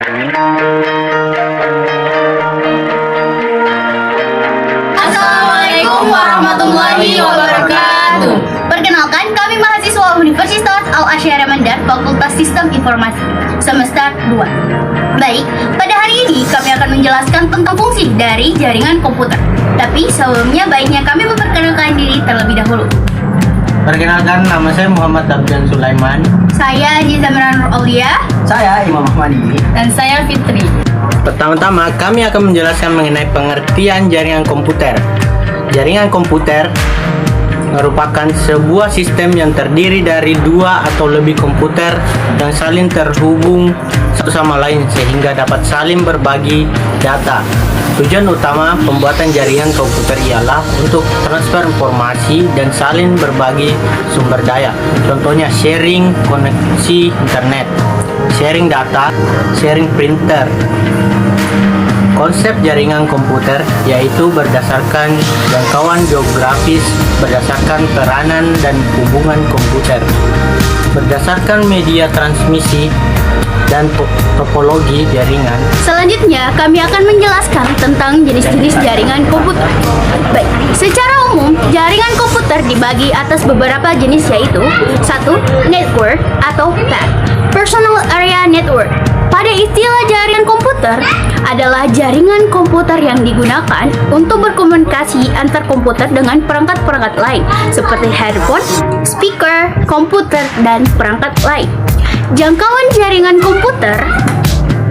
Assalamualaikum warahmatullahi wabarakatuh. Perkenalkan, kami mahasiswa Universitas Al-Azhar Mandar, Fakultas Sistem Informasi, semester 2. Baik, pada hari ini kami akan menjelaskan tentang fungsi dari jaringan komputer. Tapi sebelumnya baiknya kami memperkenalkan diri terlebih dahulu. Perkenalkan, nama saya Muhammad Abdan Sulaiman. Saya Nizamira Nur Aulia. Saya Imam Ahmadi. Dan saya Fitri. Pertama-tama, kami akan menjelaskan mengenai pengertian jaringan komputer. Jaringan komputer merupakan sebuah sistem yang terdiri dari dua atau lebih komputer yang saling terhubung satu sama lain sehingga dapat saling berbagi data. Tujuan utama pembuatan jaringan komputer ialah untuk transfer informasi dan saling berbagi sumber daya. Contohnya sharing koneksi internet, sharing data, sharing printer. Konsep jaringan komputer yaitu berdasarkan jangkauan geografis berdasarkan peranan dan hubungan komputer, berdasarkan media transmisi dan topologi jaringan. Selanjutnya, kami akan menjelaskan tentang jenis-jenis jaringan komputer. Baik, secara umum, jaringan komputer dibagi atas beberapa jenis yaitu 1. Network atau PAN, Personal Area Network. Pada istilah jaringan komputer adalah jaringan komputer yang digunakan untuk berkomunikasi antar komputer dengan perangkat-perangkat lain seperti handphone, speaker, komputer, dan perangkat lain. Jangkauan jaringan komputer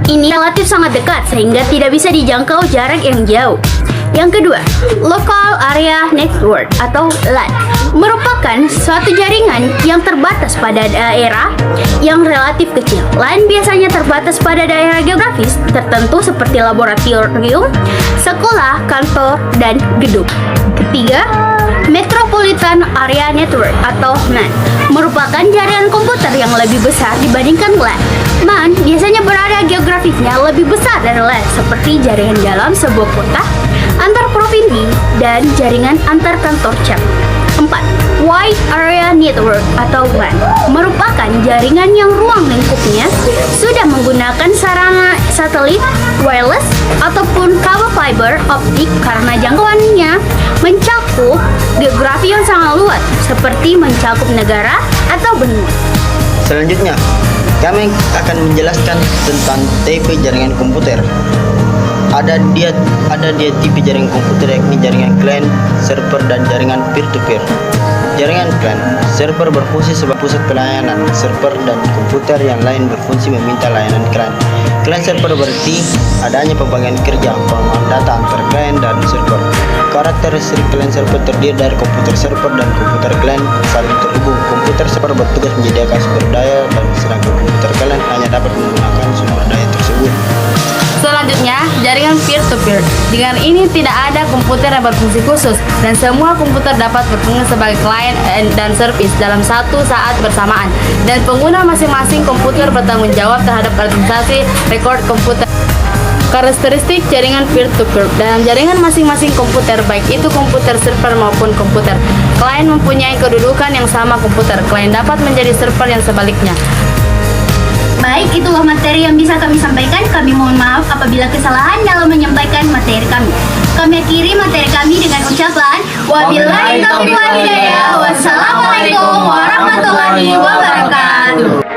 ini relatif sangat dekat sehingga tidak bisa dijangkau jarak yang jauh. Yang kedua, Local Area Network atau LAN merupakan suatu jaringan yang terbatas pada daerah yang relatif kecil. LAN biasanya terbatas pada daerah geografis tertentu seperti laboratorium, sekolah, kantor, dan gedung. Ketiga, Metropolitan Area Network atau MAN merupakan jaringan komputer yang lebih besar dibandingkan LAN. MAN biasanya berada geografisnya lebih besar dari LAN seperti jaringan dalam sebuah kota, antar provinsi, dan jaringan antar kantor cabang. 4. Wide Area Network atau WAN merupakan jaringan yang ruang lingkupnya sudah menggunakan sarana satelit, wireless, ataupun kabel fiber optik karena jangkauannya mencakup geografi yang sangat luas seperti mencakup negara atau benua. Selanjutnya, kami akan menjelaskan tentang tipe jaringan komputer. Ada dia tipe jaringan komputer yakni jaringan client, server, dan jaringan peer-to-peer. Jaringan client, server berfungsi sebagai pusat pelayanan. Server dan komputer yang lain berfungsi meminta layanan client. Client server berarti adanya pembagian kerja, pengelolaan data antar client dan server. Karakteristik client server terdiri dari komputer server dan komputer client saling terhubung. Komputer server bertugas menyediakan sumber daya dan sedangkan komputer client hanya dapat menggunakan sumber daya tersebut. Selanjutnya, jaringan peer-to-peer. Dengan ini tidak ada komputer yang berfungsi khusus dan semua komputer dapat berfungsi sebagai client dan service dalam satu saat bersamaan dan pengguna masing-masing komputer bertanggung jawab terhadap administrasi rekor komputer. Karakteristik jaringan peer-to-peer. Dalam jaringan masing-masing komputer, baik itu komputer server maupun komputer client mempunyai kedudukan yang sama komputer. Client dapat menjadi server yang sebaliknya. Baik, itulah materi yang bisa kami sampaikan. Kami mohon maaf apabila kesalahan dalam menyampaikan materi kami. Kami akhiri materi kami dengan ucapan wabillahi taufiq wal hidayah. Wassalamualaikum warahmatullahi wabarakatuh.